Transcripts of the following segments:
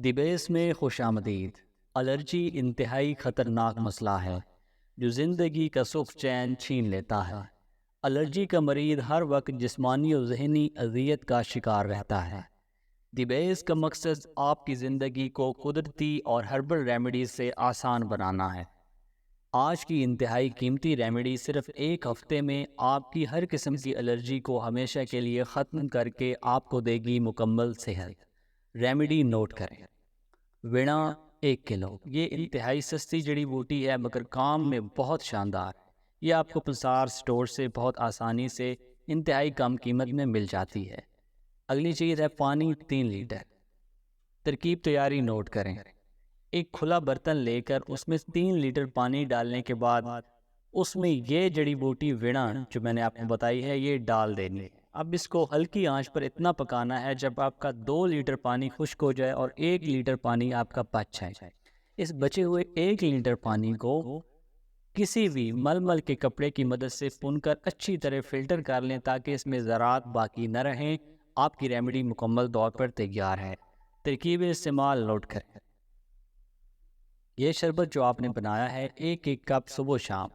دی بیس میں خوش آمدید۔ الرجی انتہائی خطرناک مسئلہ ہے جو زندگی کا سکھ چین چھین لیتا ہے۔ الرجی کا مریض ہر وقت جسمانی اور ذہنی اذیت کا شکار رہتا ہے۔ دی بیس کا مقصد آپ کی زندگی کو قدرتی اور ہربل ریمیڈیز سے آسان بنانا ہے۔ آج کی انتہائی قیمتی ریمیڈی صرف ایک ہفتے میں آپ کی ہر قسم کی الرجی کو ہمیشہ کے لیے ختم کر کے آپ کو دے گی مکمل صحت۔ ریمیڈی نوٹ کریں۔ وینا 1 کلو۔ یہ انتہائی سستی جڑی بوٹی ہے مگر کام میں بہت شاندار۔ یہ آپ کو پنسار سٹور سے بہت آسانی سے انتہائی کم قیمت میں مل جاتی ہے۔ اگلی چیز ہے پانی 3 لیٹر۔ ترکیب تیاری نوٹ کریں۔ ایک کھلا برتن لے کر اس میں 3 لیٹر پانی ڈالنے کے بعد اس میں یہ جڑی بوٹی وینا جو میں نے آپ کو بتائی ہے یہ ڈال دینی ہے۔ اب اس کو ہلکی آنچ پر اتنا پکانا ہے جب آپ کا 2 لیٹر پانی خشک ہو جائے اور 1 لیٹر پانی آپ کا بچ جائے۔ اس بچے ہوئے 1 لیٹر پانی کو کسی بھی ململ کے کپڑے کی مدد سے پن کر اچھی طرح فلٹر کر لیں تاکہ اس میں ذرات باقی نہ رہیں۔ آپ کی ریمیڈی مکمل طور پر تیار ہے۔ ترکیب استعمال نوٹ کریں۔ یہ شربت جو آپ نے بنایا ہے 1 کپ صبح و شام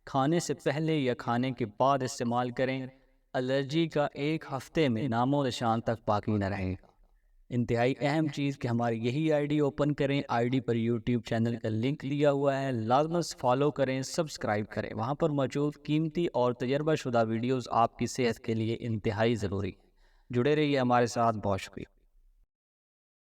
کھانے سے پہلے یا کھانے کے بعد استعمال کریں۔ الرجی کا 1 ہفتے میں نام و نشان تک باقی نہ رہے گا۔ انتہائی اہم چیز کہ ہماری یہی آئی ڈی اوپن کریں۔ I D per YouTube channel کا لنک دیا ہوا ہے، لازماً فالو کریں، سبسکرائب کریں۔ وہاں پر موجود قیمتی اور تجربہ شدہ ویڈیوز آپ کی صحت کے لیے انتہائی ضروری ہیں۔ جڑے رہیے ہمارے ساتھ۔ بہت شکریہ۔